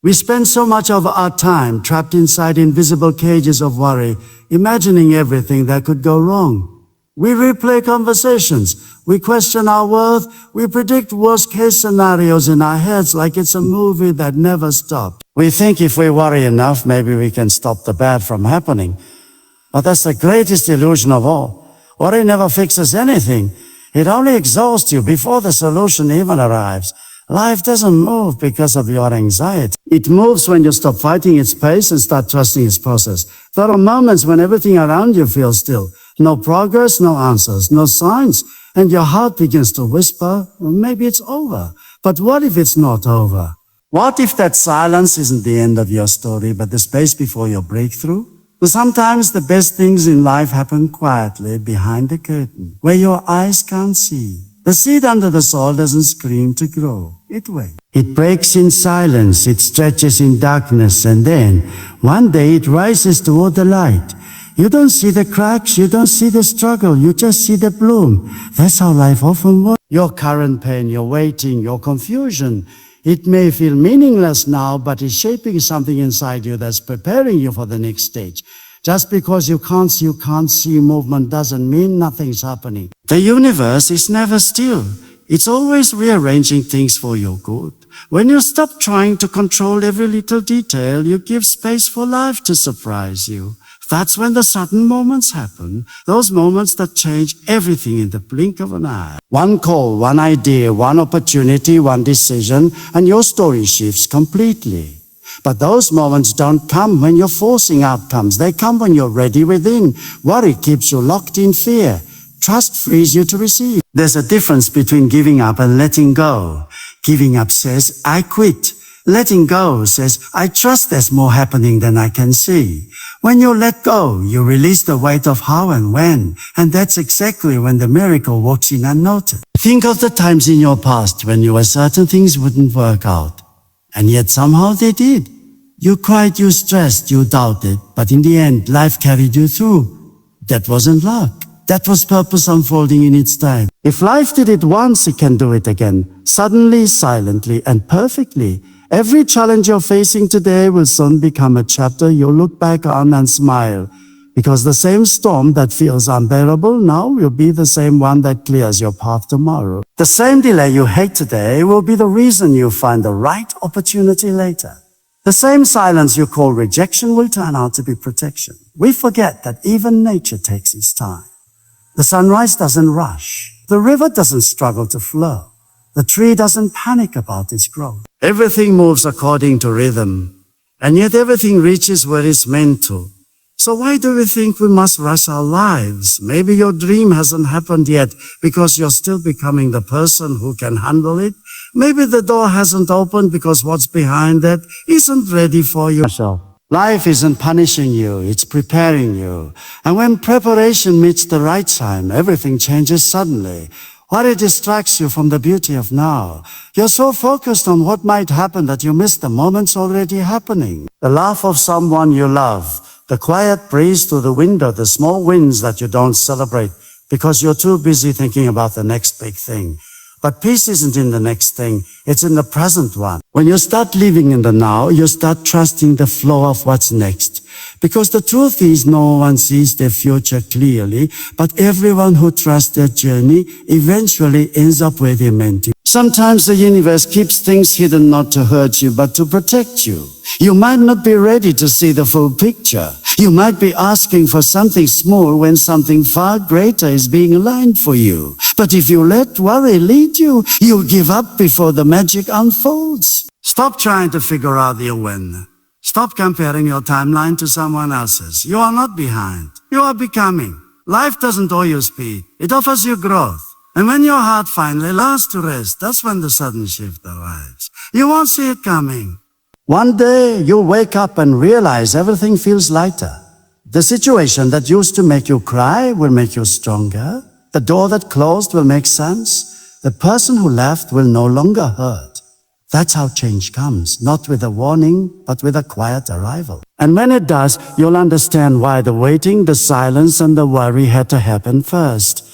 We spend so much of our time trapped inside invisible cages of worry, imagining everything that could go wrong. We replay conversations, we question our worth, we predict worst-case scenarios in our heads like it's a movie that never stops. We think if we worry enough, maybe we can stop the bad from happening. But that's the greatest illusion of all. Worry never fixes anything. It only exhausts you before the solution even arrives. Life doesn't move because of your anxiety. It moves when you stop fighting its pace and start trusting its process. There are moments when everything around you feels still. No progress, no answers, no signs. And your heart begins to whisper, well, maybe it's over. But what if it's not over? What if that silence isn't the end of your story, but the space before your breakthrough? Sometimes the best things in life happen quietly behind the curtain, where your eyes can't see. The seed under the soil doesn't scream to grow. It waits. It breaks in silence, it stretches in darkness, and then, one day it rises toward the light. You don't see the cracks, you don't see the struggle, you just see the bloom. That's how life often works. Your current pain, your waiting, your confusion, it may feel meaningless now, but it's shaping something inside you that's preparing you for the next stage. Just because you can't see movement doesn't mean nothing's happening. The universe is never still. It's always rearranging things for your good. When you stop trying to control every little detail, you give space for life to surprise you. That's when the sudden moments happen, those moments that change everything in the blink of an eye. One call, one idea, one opportunity, one decision, and your story shifts completely. But those moments don't come when you're forcing outcomes. They come when you're ready within. Worry keeps you locked in fear. Trust frees you to receive. There's a difference between giving up and letting go. Giving up says, I quit. Letting go says, I trust there's more happening than I can see. When you let go, you release the weight of how and when, and that's exactly when the miracle walks in unnoticed. Think of the times in your past when you were certain things wouldn't work out, and yet somehow they did. You cried, you stressed, you doubted, but in the end, life carried you through. That wasn't luck. That was purpose unfolding in its time. If life did it once, it can do it again. Suddenly, silently, and perfectly. Every challenge you're facing today will soon become a chapter you'll look back on and smile. Because the same storm that feels unbearable now will be the same one that clears your path tomorrow. The same delay you hate today will be the reason you find the right opportunity later. The same silence you call rejection will turn out to be protection. We forget that even nature takes its time. The sunrise doesn't rush. The river doesn't struggle to flow. The tree doesn't panic about its growth. Everything moves according to rhythm, and yet everything reaches where it's meant to. So why do we think we must rush our lives? Maybe your dream hasn't happened yet because you're still becoming the person who can handle it. Maybe the door hasn't opened because what's behind that isn't ready for you. Life isn't punishing you, it's preparing you. And when preparation meets the right time, everything changes suddenly. Worry distracts you from the beauty of now. You're so focused on what might happen that you miss the moments already happening. The laugh of someone you love, the quiet breeze through the window, the small wins that you don't celebrate because you're too busy thinking about the next big thing. But peace isn't in the next thing, it's in the present one. When you start living in the now, you start trusting the flow of what's next. Because the truth is no one sees their future clearly, but everyone who trusts their journey eventually ends up where they're meant to. Sometimes the universe keeps things hidden not to hurt you, but to protect you. You might not be ready to see the full picture. You might be asking for something small when something far greater is being aligned for you. But if you let worry lead you, you'll give up before the magic unfolds. Stop trying to figure out the when. Stop comparing your timeline to someone else's. You are not behind. You are becoming. Life doesn't owe you speed. It offers you growth. And when your heart finally learns to rest, that's when the sudden shift arrives. You won't see it coming. One day, you'll wake up and realize everything feels lighter. The situation that used to make you cry will make you stronger. The door that closed will make sense. The person who left will no longer hurt. That's how change comes, not with a warning, but with a quiet arrival. And when it does, you'll understand why the waiting, the silence, and the worry had to happen first.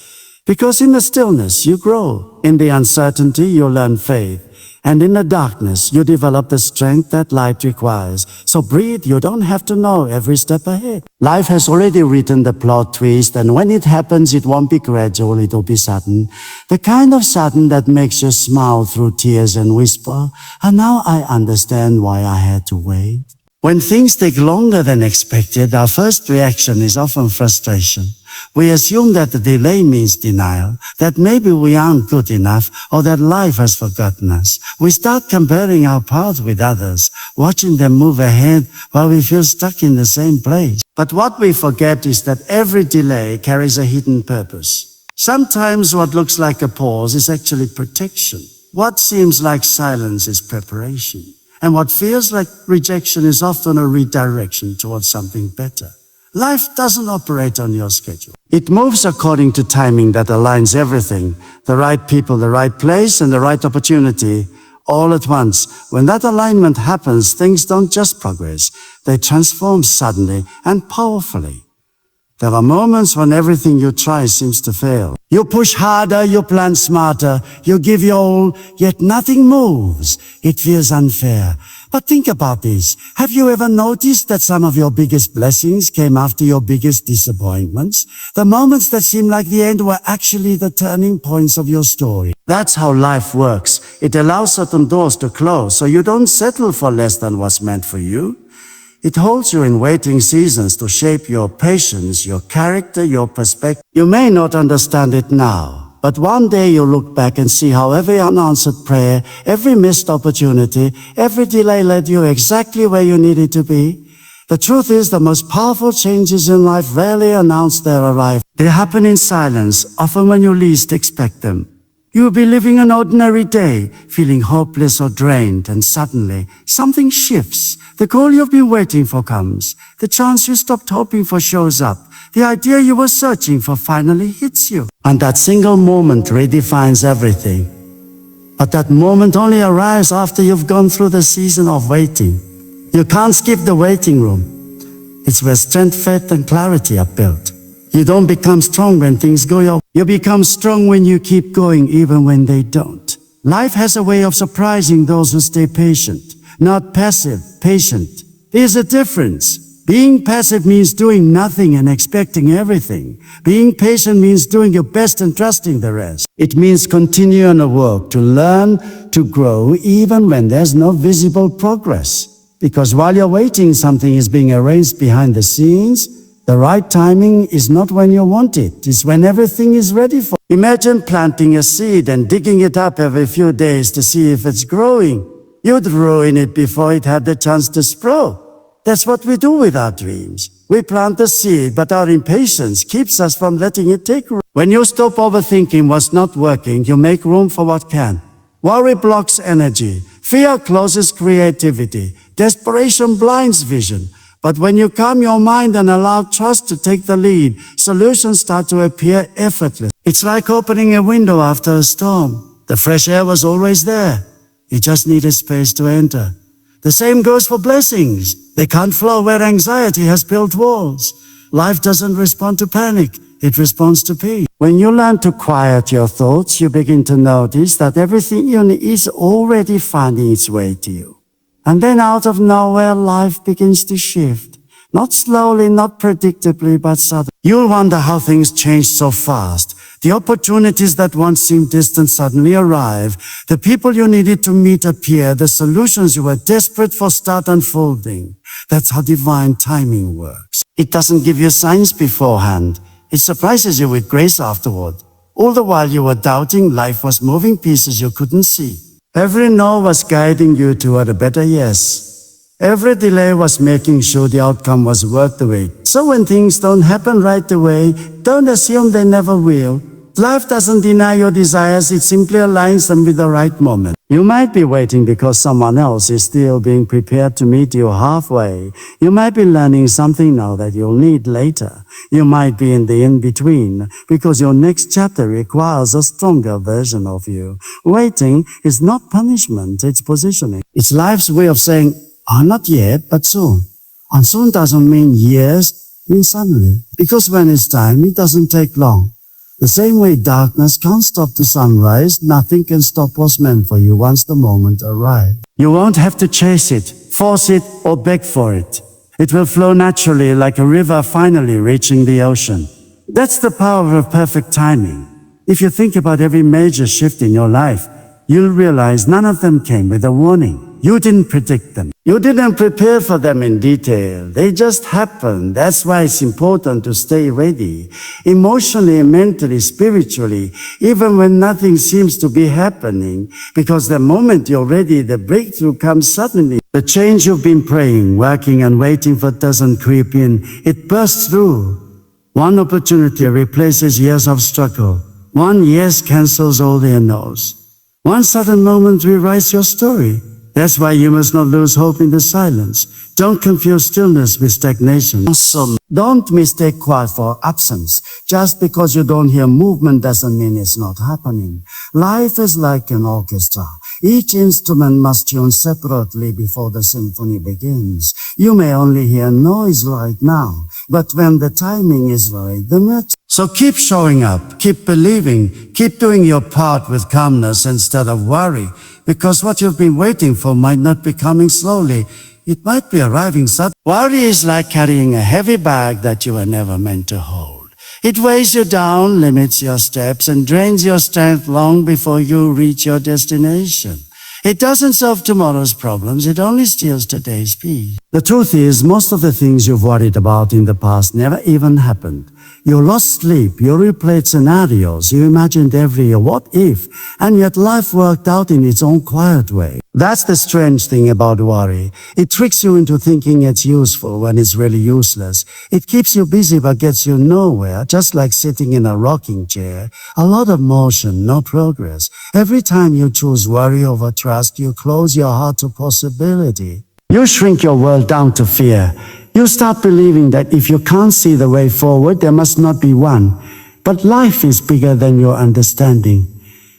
Because in the stillness, you grow. In the uncertainty, you learn faith. And in the darkness, you develop the strength that light requires. So breathe, you don't have to know every step ahead. Life has already written the plot twist, and when it happens, it won't be gradual, it'll be sudden. The kind of sudden that makes you smile through tears and whisper, and now I understand why I had to wait. When things take longer than expected, our first reaction is often frustration. We assume that the delay means denial, that maybe we aren't good enough, or that life has forgotten us. We start comparing our path with others, watching them move ahead while we feel stuck in the same place. But what we forget is that every delay carries a hidden purpose. Sometimes what looks like a pause is actually protection. What seems like silence is preparation. And what feels like rejection is often a redirection towards something better. Life doesn't operate on your schedule. It moves according to timing that aligns everything, the right people, the right place, and the right opportunity, all at once. When that alignment happens, things don't just progress, they transform suddenly and powerfully. There are moments when everything you try seems to fail. You push harder, you plan smarter, you give your all, yet nothing moves. It feels unfair. But think about this. Have you ever noticed that some of your biggest blessings came after your biggest disappointments? The moments that seemed like the end were actually the turning points of your story. That's how life works. It allows certain doors to close, so you don't settle for less than what's meant for you. It holds you in waiting seasons to shape your patience, your character, your perspective. You may not understand it now, but one day you'll look back and see how every unanswered prayer, every missed opportunity, every delay led you exactly where you needed to be. The truth is, the most powerful changes in life rarely announce their arrival. They happen in silence, often when you least expect them. You'll be living an ordinary day, feeling hopeless or drained, and suddenly, something shifts. The goal you've been waiting for comes. The chance you stopped hoping for shows up. The idea you were searching for finally hits you. And that single moment redefines everything. But that moment only arrives after you've gone through the season of waiting. You can't skip the waiting room. It's where strength, faith, and clarity are built. You don't become strong when things go your way. You become strong when you keep going even when they don't. Life has a way of surprising those who stay patient. Not passive, patient. There's a difference. Being passive means doing nothing and expecting everything. Being patient means doing your best and trusting the rest. It means continuing to work, to learn, to grow, even when there's no visible progress. Because while you're waiting, something is being arranged behind the scenes. The right timing is not when you want it, it's when everything is ready for it. Imagine planting a seed and digging it up every few days to see if it's growing. You'd ruin it before it had the chance to sprout. That's what we do with our dreams. We plant the seed, but our impatience keeps us from letting it take root. When you stop overthinking what's not working, you make room for what can. Worry blocks energy. Fear closes creativity. Desperation blinds vision. But when you calm your mind and allow trust to take the lead, solutions start to appear effortless. It's like opening a window after a storm. The fresh air was always there. You just needed space to enter. The same goes for blessings. They can't flow where anxiety has built walls. Life doesn't respond to panic. It responds to peace. When you learn to quiet your thoughts, you begin to notice that everything you need is already finding its way to you. And then out of nowhere, life begins to shift. Not slowly, not predictably, but suddenly. You'll wonder how things changed so fast. The opportunities that once seemed distant suddenly arrive. The people you needed to meet appear. The solutions you were desperate for start unfolding. That's how divine timing works. It doesn't give you signs beforehand. It surprises you with grace afterward. All the while you were doubting, life was moving pieces you couldn't see. Every no was guiding you toward a better yes. Every delay was making sure the outcome was worth the wait. So when things don't happen right away, don't assume they never will. Life doesn't deny your desires, it simply aligns them with the right moment. You might be waiting because someone else is still being prepared to meet you halfway. You might be learning something now that you'll need later. You might be in the in-between because your next chapter requires a stronger version of you. Waiting is not punishment, it's positioning. It's life's way of saying, not yet, but soon. And soon doesn't mean years, it means suddenly. Because when it's time, it doesn't take long. The same way darkness can't stop the sunrise, nothing can stop what's meant for you once the moment arrives. You won't have to chase it, force it, or beg for it. It will flow naturally like a river finally reaching the ocean. That's the power of perfect timing. If you think about every major shift in your life, you'll realize none of them came with a warning. You didn't predict them. You didn't prepare for them in detail. They just happened. That's why it's important to stay ready, emotionally, mentally, spiritually, even when nothing seems to be happening, because the moment you're ready, the breakthrough comes suddenly. The change you've been praying, working, and waiting for doesn't creep in. It bursts through. One opportunity replaces years of struggle. One yes cancels all their no's. One sudden moment rewrites your story. That's why you must not lose hope in the silence. Don't confuse stillness with stagnation. Don't mistake quiet for absence. Just because you don't hear movement doesn't mean it's not happening. Life is like an orchestra. Each instrument must tune separately before the symphony begins. You may only hear noise right now, but when the timing is right, the note. So keep showing up, keep believing, keep doing your part with calmness instead of worry, because what you've been waiting for might not be coming slowly. It might be arriving suddenly. Worry is like carrying a heavy bag that you were never meant to hold. It weighs you down, limits your steps, and drains your strength long before you reach your destination. It doesn't solve tomorrow's problems, it only steals today's peace. The truth is, most of the things you've worried about in the past never even happened. You lost sleep, you replayed scenarios, you imagined every what if, and yet life worked out in its own quiet way. That's the strange thing about worry. It tricks you into thinking it's useful when it's really useless. It keeps you busy but gets you nowhere, just like sitting in a rocking chair. A lot of motion, no progress. Every time you choose worry over trust, you close your heart to possibility. You shrink your world down to fear. You start believing that if you can't see the way forward, there must not be one. But life is bigger than your understanding.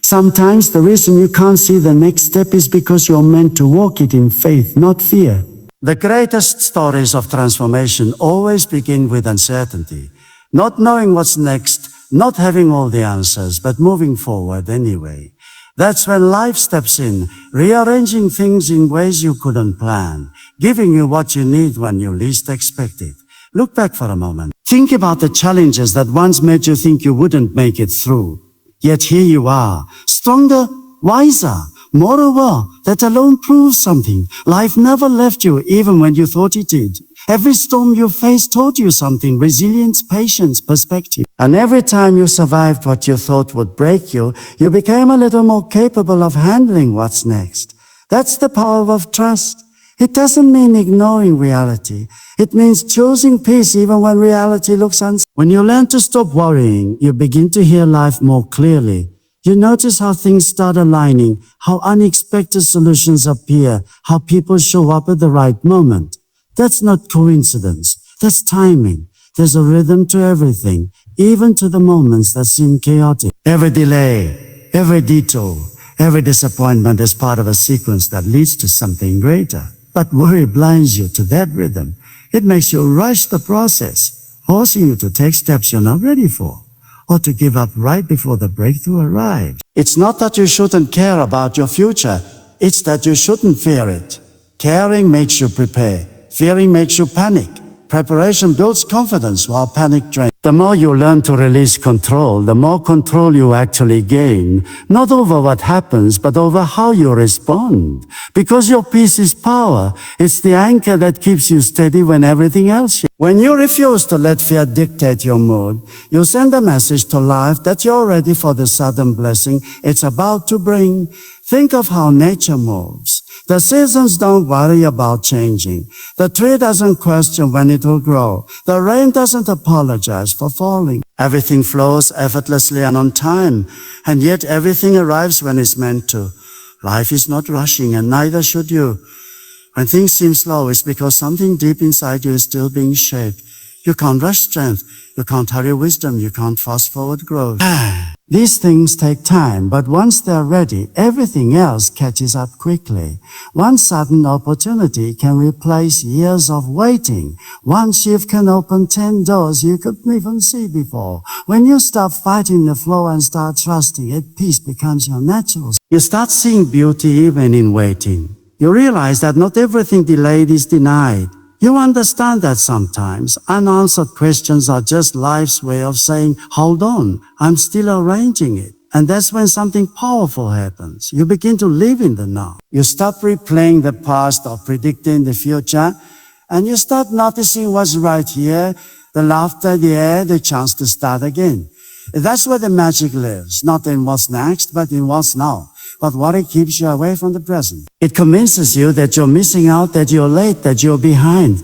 Sometimes the reason you can't see the next step is because you're meant to walk it in faith, not fear. The greatest stories of transformation always begin with uncertainty. Not knowing what's next, not having all the answers, but moving forward anyway. That's when life steps in, rearranging things in ways you couldn't plan, giving you what you need when you least expect it. Look back for a moment. Think about the challenges that once made you think you wouldn't make it through. Yet here you are, stronger, wiser, more aware. That alone proves something. Life never left you even when you thought it did. Every storm you faced taught you something: resilience, patience, perspective. And every time you survived what you thought would break you, you became a little more capable of handling what's next. That's the power of trust. It doesn't mean ignoring reality. It means choosing peace even when reality looks uncertain. When you learn to stop worrying, you begin to hear life more clearly. You notice how things start aligning, how unexpected solutions appear, how people show up at the right moment. That's not coincidence. That's timing. There's a rhythm to everything, even to the moments that seem chaotic. Every delay, every detour, every disappointment is part of a sequence that leads to something greater. But worry blinds you to that rhythm. It makes you rush the process, forcing you to take steps you're not ready for, or to give up right before the breakthrough arrives. It's not that you shouldn't care about your future. It's that you shouldn't fear it. Caring makes you prepare. Fearing makes you panic. Preparation builds confidence while panic drains. The more you learn to release control, the more control you actually gain. Not over what happens, but over how you respond. Because your peace is power. It's the anchor that keeps you steady when everything else shifts. When you refuse to let fear dictate your mood, you send a message to life that you're ready for the sudden blessing it's about to bring. Think of how nature moves. The seasons don't worry about changing. The tree doesn't question when it will grow. The rain doesn't apologize for falling. Everything flows effortlessly and on time, and yet everything arrives when it's meant to. Life is not rushing, and neither should you. When things seem slow, it's because something deep inside you is still being shaped. You can't rush strength. You can't hurry wisdom. You can't fast forward growth. These things take time, but once they're ready, everything else catches up quickly. One sudden opportunity can replace years of waiting. One shift can open 10 doors you couldn't even see before. When you stop fighting the flow and start trusting it, peace becomes your natural. You start seeing beauty even in waiting. You realize that not everything delayed is denied. You understand that sometimes unanswered questions are just life's way of saying, hold on, I'm still arranging it. And that's when something powerful happens. You begin to live in the now. You stop replaying the past or predicting the future, and you start noticing what's right here, the laughter, the air, the chance to start again. That's where the magic lives, not in what's next, but in what's now. But worry keeps you away from the present. It convinces you that you're missing out, that you're late, that you're behind.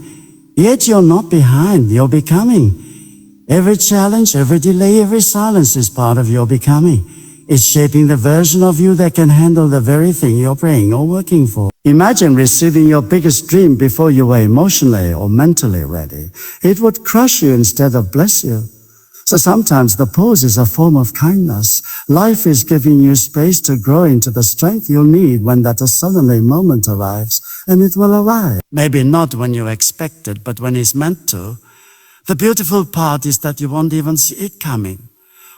Yet you're not behind, you're becoming. Every challenge, every delay, every silence is part of your becoming. It's shaping the version of you that can handle the very thing you're praying or working for. Imagine receiving your biggest dream before you were emotionally or mentally ready. It would crush you instead of bless you. So sometimes the pause is a form of kindness. Life is giving you space to grow into the strength you'll need when that suddenly moment arrives, and it will arrive. Maybe not when you expect it, but when it's meant to. The beautiful part is that you won't even see it coming.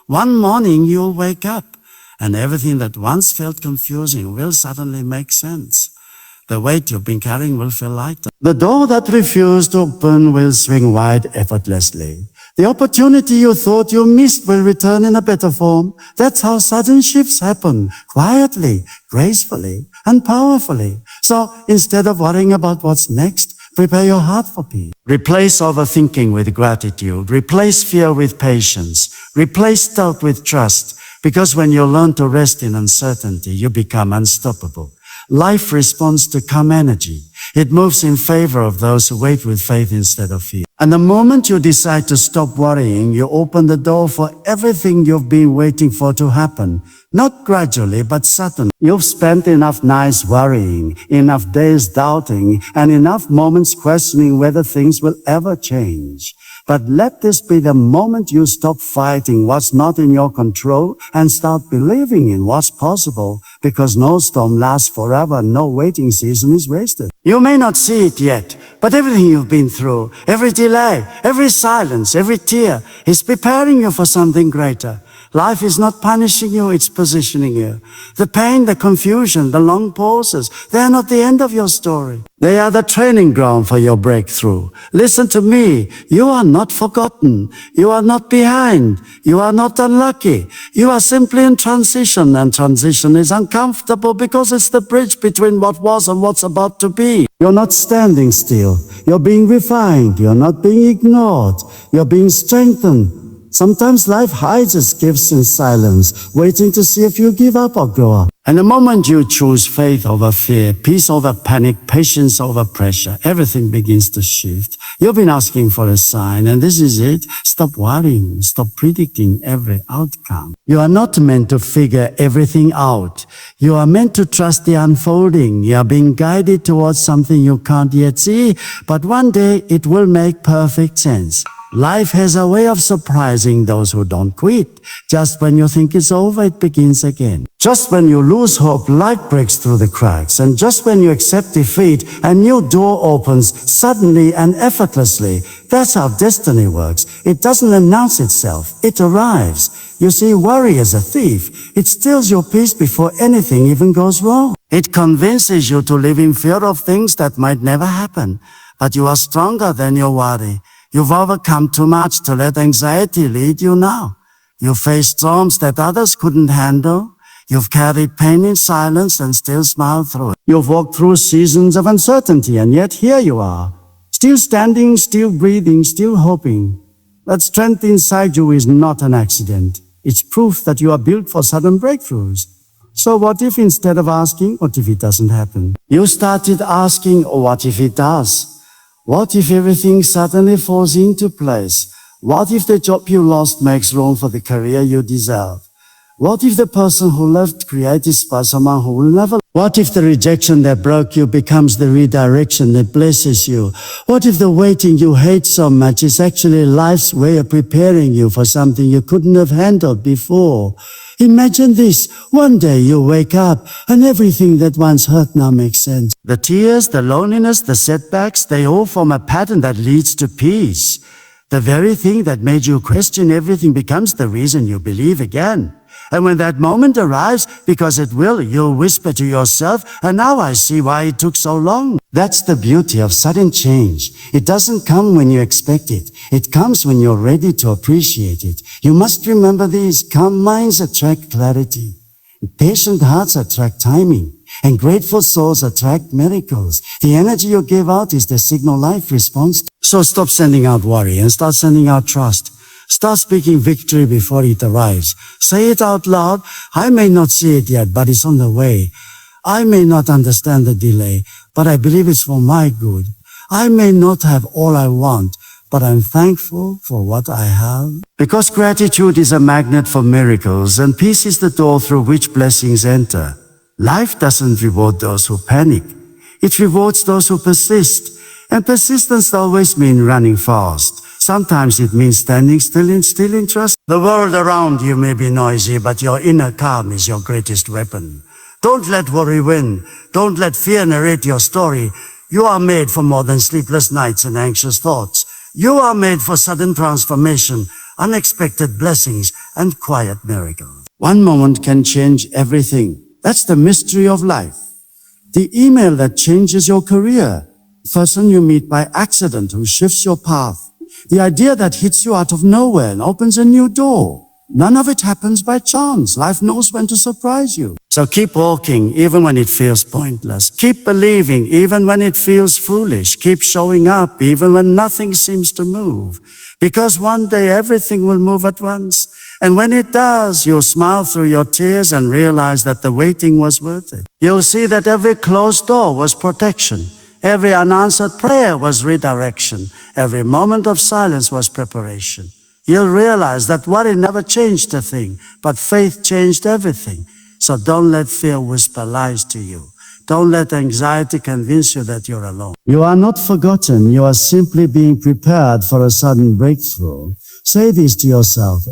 One morning you'll wake up, and everything that once felt confusing will suddenly make sense. The weight you've been carrying will feel lighter. The door that refused to open will swing wide effortlessly. The opportunity you thought you missed will return in a better form. That's how sudden shifts happen, quietly, gracefully, and powerfully. So instead of worrying about what's next, prepare your heart for peace. Replace overthinking with gratitude. Replace fear with patience. Replace doubt with trust. Because when you learn to rest in uncertainty, you become unstoppable. Life responds to calm energy. It moves in favor of those who wait with faith instead of fear. And the moment you decide to stop worrying, you open the door for everything you've been waiting for to happen. Not gradually, but suddenly. You've spent enough nights worrying, enough days doubting, and enough moments questioning whether things will ever change. But let this be the moment you stop fighting what's not in your control and start believing in what's possible, because no storm lasts forever, no waiting season is wasted. You may not see it yet, but everything you've been through, every delay, every silence, every tear is preparing you for something greater. Life is not punishing you, it's positioning you. The pain, the confusion, the long pauses, they are not the end of your story. They are the training ground for your breakthrough. Listen to me. You are not forgotten. You are not behind. You are not unlucky. You are simply in transition, and transition is uncomfortable because it's the bridge between what was and what's about to be. You're not standing still. You're being refined. You're not being ignored. You're being strengthened. Sometimes life hides its gifts in silence, waiting to see if you give up or grow up. And the moment you choose faith over fear, peace over panic, patience over pressure, everything begins to shift. You've been asking for a sign, and this is it. Stop worrying. Stop predicting every outcome. You are not meant to figure everything out. You are meant to trust the unfolding. You are being guided towards something you can't yet see, but one day it will make perfect sense. Life has a way of surprising those who don't quit. Just when you think it's over, it begins again. Just when you lose hope, light breaks through the cracks. And just when you accept defeat, a new door opens suddenly and effortlessly. That's how destiny works. It doesn't announce itself. It arrives. You see, worry is a thief. It steals your peace before anything even goes wrong. It convinces you to live in fear of things that might never happen. But you are stronger than your worry. You've overcome too much to let anxiety lead you now. You face storms that others couldn't handle. You've carried pain in silence and still smiled through it. You've walked through seasons of uncertainty, and yet here you are. Still standing, still breathing, still hoping. That strength inside you is not an accident. It's proof that you are built for sudden breakthroughs. So what if instead of asking, what if it doesn't happen? You started asking, what if it does? What if everything suddenly falls into place? What if the job you lost makes room for the career you deserve? What if the person who left created someone who will never? What if the rejection that broke you becomes the redirection that blesses you? What if the waiting you hate so much is actually life's way of preparing you for something you couldn't have handled before? Imagine this. One day you wake up and everything that once hurt now makes sense. The tears, the loneliness, the setbacks, they all form a pattern that leads to peace. The very thing that made you question everything becomes the reason you believe again. And when that moment arrives, because it will, you'll whisper to yourself, and now I see why it took so long. That's the beauty of sudden change. It doesn't come when you expect it. It comes when you're ready to appreciate it. You must remember these. Calm minds attract clarity. Patient hearts attract timing. And grateful souls attract miracles. The energy you give out is the signal life responds to. So stop sending out worry and start sending out trust. Start speaking victory before it arrives. Say it out loud. I may not see it yet, but it's on the way. I may not understand the delay, but I believe it's for my good. I may not have all I want, but I'm thankful for what I have. Because gratitude is a magnet for miracles, and peace is the door through which blessings enter. Life doesn't reward those who panic. It rewards those who persist. And persistence always means running fast. Sometimes it means standing still in trust. The world around you may be noisy, but your inner calm is your greatest weapon. Don't let worry win. Don't let fear narrate your story. You are made for more than sleepless nights and anxious thoughts. You are made for sudden transformation, unexpected blessings, and quiet miracles. One moment can change everything. That's the mystery of life. The email that changes your career. The person you meet by accident who shifts your path. The idea that hits you out of nowhere and opens a new door. None of it happens by chance. Life knows when to surprise you. So keep walking even when it feels pointless. Keep believing even when it feels foolish. Keep showing up even when nothing seems to move. Because one day everything will move at once. And when it does, you'll smile through your tears and realize that the waiting was worth it. You'll see that every closed door was protection. Every unanswered prayer was redirection. Every moment of silence was preparation. You'll realize that worry never changed a thing, but faith changed everything. So don't let fear whisper lies to you. Don't let anxiety convince you that you're alone. You are not forgotten. You are simply being prepared for a sudden breakthrough. Say this to yourself.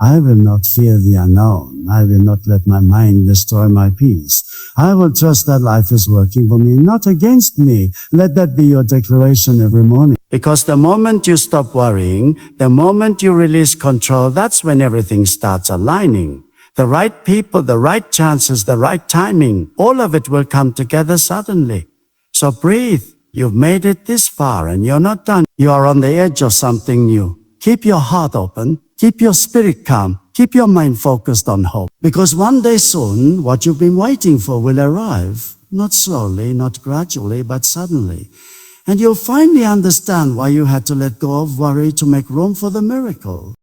I will not fear the unknown. I will not let my mind destroy my peace. I will trust that life is working for me, not against me. Let that be your declaration every morning. Because the moment you stop worrying, the moment you release control, that's when everything starts aligning. The right people, the right chances, the right timing, all of it will come together suddenly. So breathe. You've made it this far and you're not done. You are on the edge of something new. Keep your heart open. Keep your spirit calm. Keep your mind focused on hope. Because one day soon, what you've been waiting for will arrive. Not slowly, not gradually, but suddenly. And you'll finally understand why you had to let go of worry to make room for the miracle.